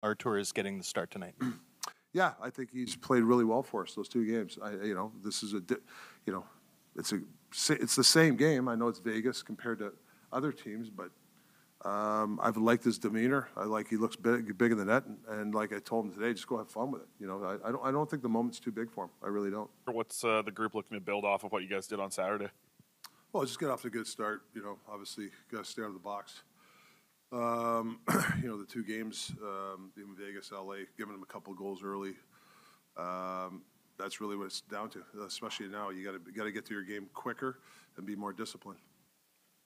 Arturs getting the start tonight? Yeah, I think he's played really well for us those two games. This is it's the same game. I know it's Vegas compared to other teams, but I've liked his demeanor. I like he looks big in the net, and like I told him today, just go have fun with it. I don't think the moment's too big for him. I really don't. What's the group looking to build off of what you guys did on Saturday? Well, just get off to a good start. Obviously, got to stay out of the box. The two games, in Vegas, LA, giving them a couple of goals early. That's really what it's down to. Especially now, you got to get to your game quicker and be more disciplined.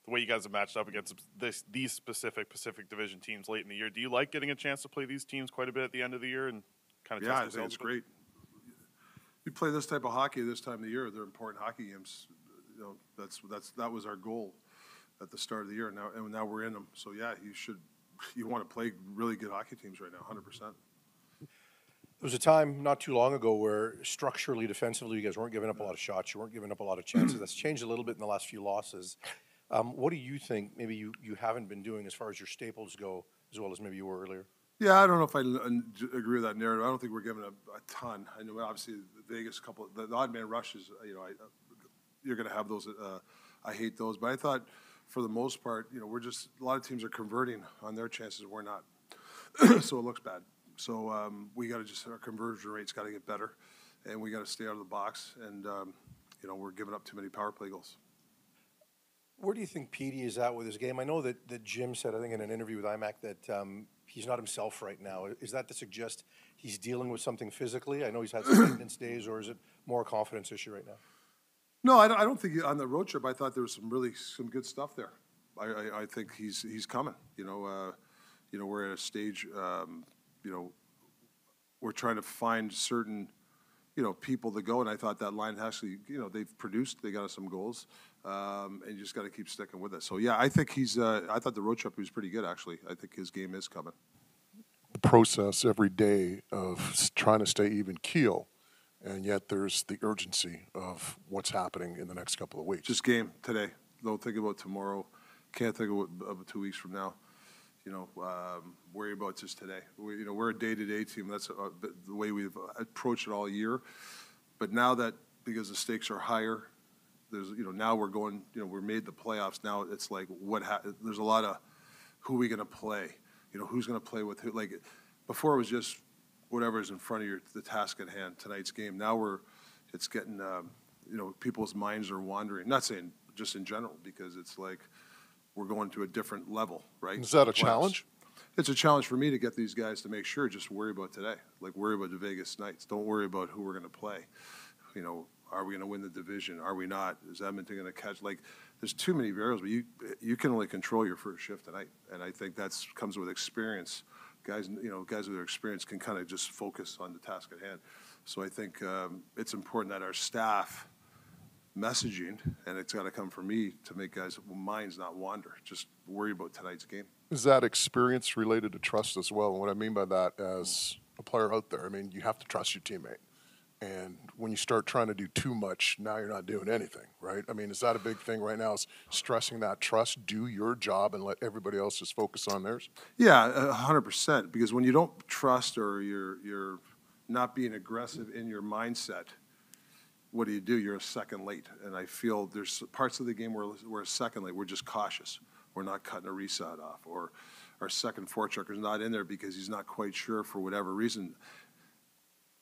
The way you guys have matched up against these specific Pacific Division teams late in the year, do you like getting a chance to play these teams quite a bit at the end of the year and kind of test yourselves? I think it's great. You play this type of hockey this time of the year; they're important hockey games. That was our goal at the start of the year. Now we're in them. So yeah, you want to play really good hockey teams right now, 100%. There was a time not too long ago where structurally, defensively, you guys weren't giving up a lot of shots. You weren't giving up a lot of chances. That's changed a little bit in the last few losses. What do you think maybe you haven't been doing as far as your staples go, as well as maybe you were earlier? Yeah, I don't know if I agree with that narrative. I don't think we're giving a ton. I know obviously Vegas the odd man rushes. You're going to have those. I hate those, but I thought for the most part, we're just a lot of teams are converting on their chances. We're not, so it looks bad. So we got to our conversion rate's got to get better, and we got to stay out of the box. And we're giving up too many power play goals. Where do you think Petey is at with his game? I know that Jim said, I think in an interview with IMAC, that he's not himself right now. Is that to suggest he's dealing with something physically? I know he's had some maintenance days, or is it more a confidence issue right now? No, I don't think on the road trip. I thought there was some good stuff there. I think he's coming. We're at a stage. We're trying to find certain people to go, and I thought that line actually they've produced. They got us some goals, and you just got to keep sticking with it. So yeah, I think he's. I thought the road trip was pretty good actually. I think his game is coming. The process every day of trying to stay even keel. And yet there's the urgency of what's happening in the next couple of weeks. Just game today. Don't think about tomorrow. Can't think about 2 weeks from now. Worry about just today. We're a day-to-day team. That's the way we've approached it all year. But now that, because the stakes are higher, there's, now we're going, we're made the playoffs. Now it's like, there's a lot of who are we going to play? Who's going to play with who? Like, before it was just whatever's in front of the task at hand, tonight's game. Now it's getting, people's minds are wandering. Not saying just in general, because it's like we're going to a different level, right? Is that a challenge? It's a challenge for me to get these guys to make sure, just worry about today. Like, worry about the Vegas Knights. Don't worry about who we're going to play. Are we going to win the division? Are we not? Is Edmonton going to catch? Like, there's too many variables, but you can only control your first shift tonight. And I think that comes with experience. Guys with their experience can kind of just focus on the task at hand. So I think it's important that our staff messaging, and it's got to come from me to make guys' minds not wander. Just worry about tonight's game. Is that experience related to trust as well? And what I mean by that, as a player out there, you have to trust your teammate. And when you start trying to do too much, now you're not doing anything, right? Is that a big thing right now, is stressing that trust, do your job and let everybody else just focus on theirs? Yeah, 100%. Because when you don't trust, or you're not being aggressive in your mindset, what do? You're a second late. And I feel there's parts of the game where we're a second late. We're just cautious. We're not cutting a reset off. Or our second forechecker's not in there because he's not quite sure for whatever reason.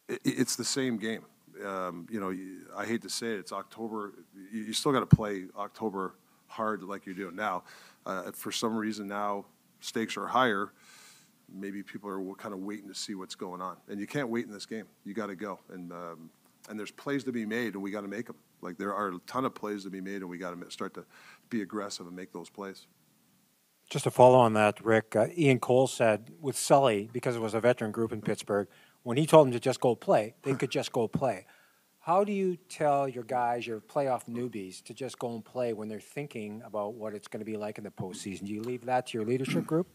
It's the same game. I hate to say it, it's October. You still got to play October hard like you're doing now. For some reason now, stakes are higher. Maybe people are kind of waiting to see what's going on. And you can't wait in this game. You got to go. And there's plays to be made, and we got to make them. Like, there are a ton of plays to be made, and we got to start to be aggressive and make those plays. Just to follow on that, Rick, Ian Cole said with Sully, because it was a veteran group in Pittsburgh, when he told them to just go play, they could just go play. How do you tell your guys, your playoff newbies, to just go and play when they're thinking about what it's going to be like in the postseason? Do you leave that to your leadership group?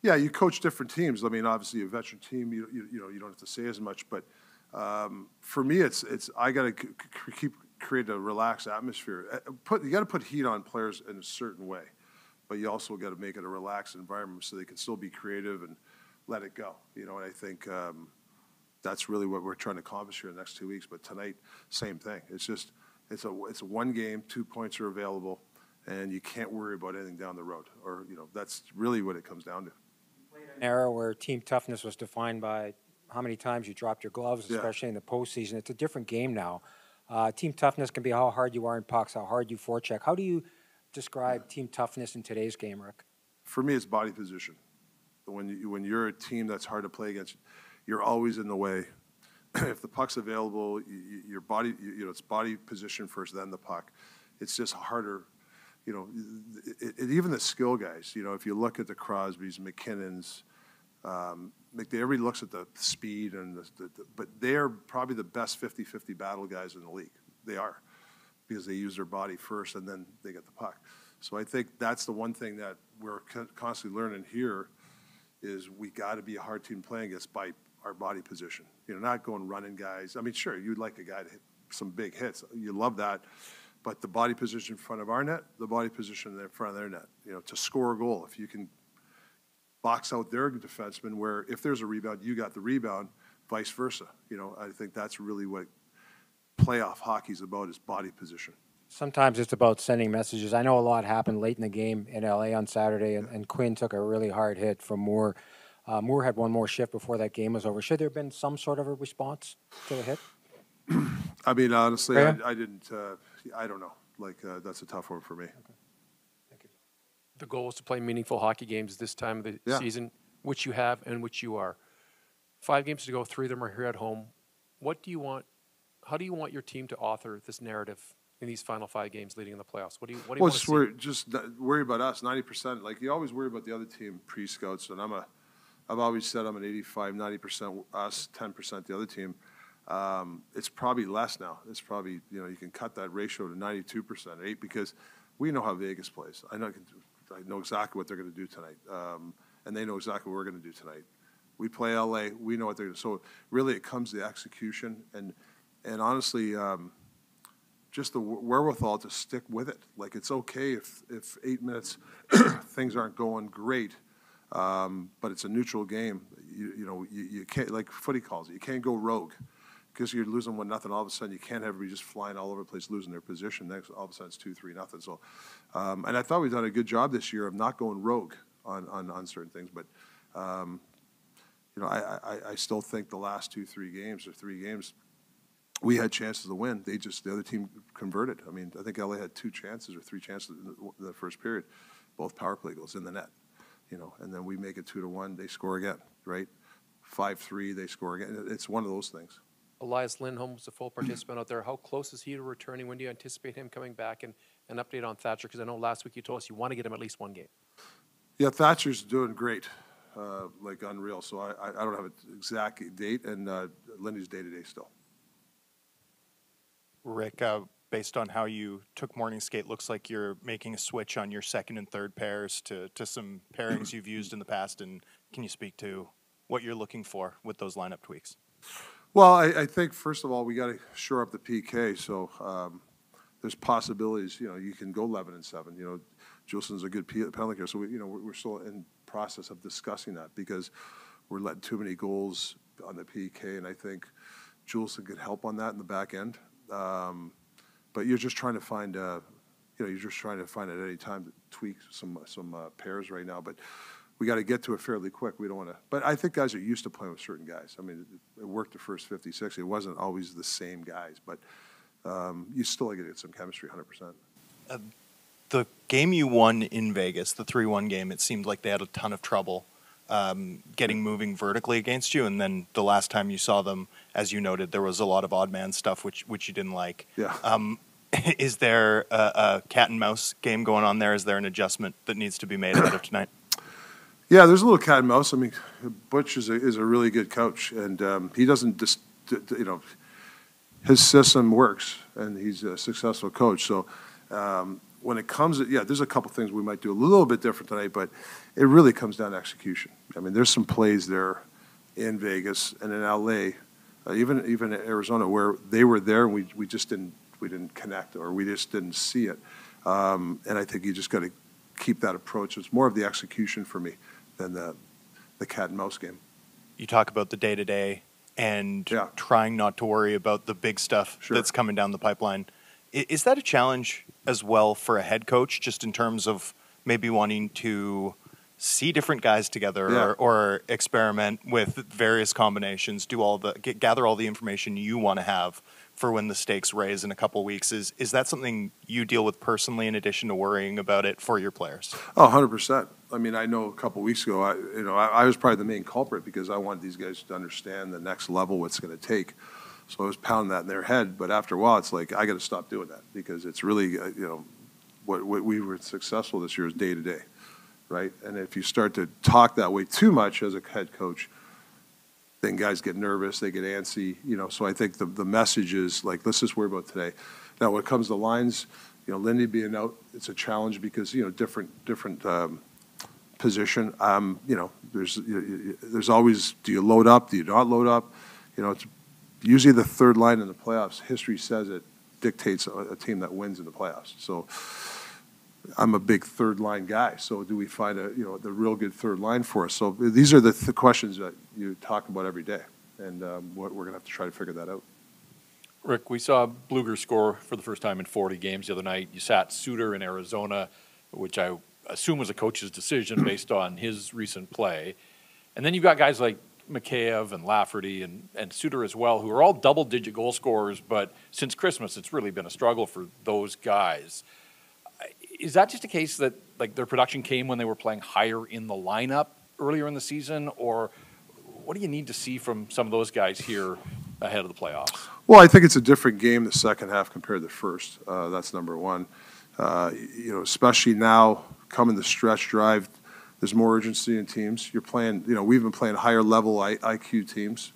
Yeah, you coach different teams. Obviously, a veteran team, you don't have to say as much. But for me, it's I got to create a relaxed atmosphere. You got to put heat on players in a certain way, but you also got to make it a relaxed environment so they can still be creative and let it go. And I think that's really what we're trying to accomplish here in the next 2 weeks. But tonight, same thing. It's just it's a one game, 2 points are available, and you can't worry about anything down the road. Or that's really what it comes down to. An era where team toughness was defined by how many times you dropped your gloves, especially in the postseason. It's a different game now. Team toughness can be how hard you are in pucks, how hard you forecheck. How do you describe team toughness in today's game, Rick? For me, it's body position. When you're a team that's hard to play against, you're always in the way. If the puck's available, your body, it's body position first, then the puck. It's just harder. Even the skill guys. If you look at the Crosbys, McKinnons, everybody looks at the speed but they are probably the best 50-50 battle guys in the league. They are, because they use their body first and then they get the puck. So I think that's the one thing that we're constantly learning here is we got to be a hard team playing against by our body position. Not going running guys. I mean, sure, you'd like a guy to hit some big hits. You love that. But the body position in front of our net, the body position in front of their net, to score a goal. If you can box out their defenseman where if there's a rebound, you got the rebound, vice versa. I think that's really what playoff hockey's about, is body position. Sometimes it's about sending messages. I know a lot happened late in the game in LA on Saturday, and Quinn took a really hard hit from Moore. Moore had one more shift before that game was over. Should there have been some sort of a response to the hit? I mean, honestly, Yeah. I didn't, I don't know. That's a tough one for me. Okay. Thank you. The goal is to play meaningful hockey games this time of the season, which you have and which you are. 5 games to go, 3 of them are here at home. What do you want? How do you want your team to author this narrative in these final 5 games leading in the playoffs? What do you want to see? Worry about us, 90%. Like, you always worry about the other team pre-scouts, and I've always said I'm an 85, 90% us, 10% the other team. It's probably less now. It's probably, you can cut that ratio to 92%, 8, because we know how Vegas plays. I know exactly what they're going to do tonight, and they know exactly what we're going to do tonight. We play LA. We know what they're going to do. So really, it comes to execution, and honestly, just the wherewithal to stick with it. Like, it's okay if 8 minutes things aren't going great, but it's a neutral game. You can't, like footy calls it, you can't go rogue. Because you're losing 1-0, all of a sudden you can't have everybody just flying all over the place, losing their position. Next, all of a sudden it's 2-3-0. So, and I thought we've done a good job this year of not going rogue on certain things. But I still think the last 2-3 games or 3 games, we had chances to win. The other team converted. I mean, I think LA had 2 chances or 3 chances in the first period, both power play goals in the net. And then we make it 2-1. They score again, right? 5-3, they score again. It's one of those things. Elias Lindholm was a full participant out there. How close is he to returning? When do you anticipate him coming back? And an update on Thatcher, because I know last week you told us you want to get him at least 1 game. Yeah, Thatcher's doing great, like unreal. So I don't have an exact date, and Lindy's day-to-day still. Rick, based on how you took morning skate, looks like you're making a switch on your second and third pairs to some pairings you've used in the past. And can you speak to what you're looking for with those lineup tweaks? Well, I think, first of all, we got to shore up the PK. So there's possibilities. You can go 11-7. Julesen's a good penalty kicker. So we're still in process of discussing that, because we're letting too many goals on the PK, and I think Julesen could help on that in the back end. But you're just trying to find, at any time to tweak some pairs right now. But we got to get to it fairly quick. We don't want to. But I think guys are used to playing with certain guys. I mean, it worked the first 50, 60. It wasn't always the same guys, but you still got to get some chemistry, 100%. The game you won in Vegas, the 3-1 game, it seemed like they had a ton of trouble getting moving vertically against you. And then the last time you saw them, as you noted, there was a lot of odd man stuff which you didn't like. Yeah. Is there a cat and mouse game going on there? Is there an adjustment that needs to be made ahead of tonight? Yeah, there's a little cat and mouse. I mean, Butch is a really good coach, and he doesn't just, his system works, and he's a successful coach. So when it comes to, there's a couple things we might do a little bit different tonight, but it really comes down to execution. I mean, there's some plays there in Vegas and in LA, even in Arizona, where they were there and we just didn't connect, or we just didn't see it. And I think you just got to keep that approach. It's more of the execution for me than the cat and mouse game. You talk about the day-to-day and Yeah. trying not to worry about the big stuff Sure. that's coming down the pipeline. Is that a challenge as well for a head coach, just in terms of maybe wanting to see different guys together Yeah. or experiment with various combinations, gather all the information you want to have for when the stakes raise in a couple weeks? Is that something you deal with personally in addition to worrying about it for your players? Oh, 100%. I mean, I know a couple weeks ago, I was probably the main culprit because I wanted these guys to understand the next level, what's going to take. So I was pounding that in their head. But after a while, it's like, I got to stop doing that because it's really, what we were successful this year is day to day, right? And if you start to talk that way too much as a head coach, then guys get nervous, they get antsy, So I think the message is like, let's just worry about today. Now, when it comes to lines, Lindy being out, it's a challenge because different position. There's always, do you load up? Do you not load up? It's usually the third line in the playoffs. History says it dictates a team that wins in the playoffs. So I'm a big third line guy. So do we find the real good third line for us? So these are the questions that you talk about every day, and we're going to have to try to figure that out. Rick, we saw Bluger score for the first time in 40 games the other night. You sat Suter in Arizona, which I assume was a coach's decision based on his recent play. And then you've got guys like Mikheyev and Lafferty and Suter as well, who are all double-digit goal scorers, but since Christmas, it's really been a struggle for those guys. Is that just a case that like their production came when they were playing higher in the lineup earlier in the season, or what do you need to see from some of those guys here ahead of the playoffs? Well, I think it's a different game the second half compared to the first. That's number one. Especially now coming the stretch drive, there's more urgency in teams. You're playing, we've been playing higher level IQ teams,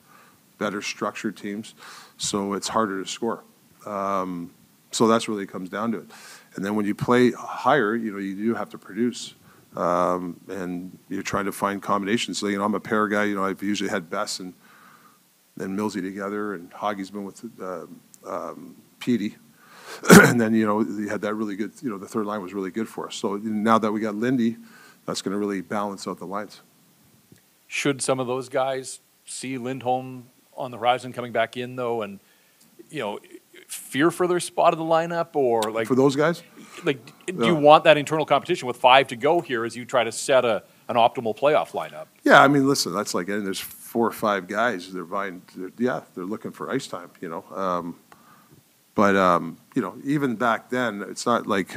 better structured teams, so it's harder to score. So that's really comes down to it. And then when you play higher, you do have to produce, and you're trying to find combinations. So, I'm a pair guy. I've usually had Bess and Millsy together, and Hoggy's been with Petey. And then, you had that really good, the third line was really good for us. So now that we got Lindy, that's going to really balance out the lines. Should some of those guys see Lindholm on the horizon coming back in, though, and, fear for their spot of the lineup, or like for those guys? Like, do you want that internal competition with 5 to go here as you try to set an optimal playoff lineup? Yeah, I mean, listen, that's like, and there's 4 or 5 guys. They're looking for ice time, But even back then, it's not like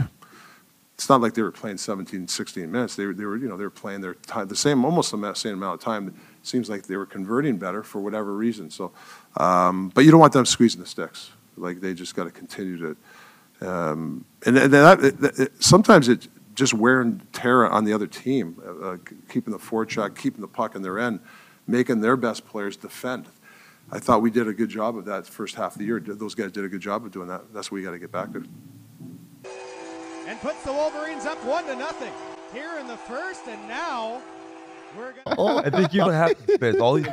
they were playing 17, 16 minutes. They were playing their time, almost the same amount of time. It seems like they were converting better for whatever reason. So, but you don't want them squeezing the sticks. Like they just got to continue to, sometimes it just wear and tear on the other team, keeping the forecheck, keeping the puck in their end, making their best players defend. I thought we did a good job of that the first half of the year. Those guys did a good job of doing that. That's what we got to get back to. And puts the Wolverines up 1-0 here in the first, and now we're going. Oh, I think you have to all these.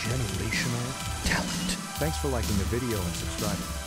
Generational talent. Thanks for liking the video and subscribing.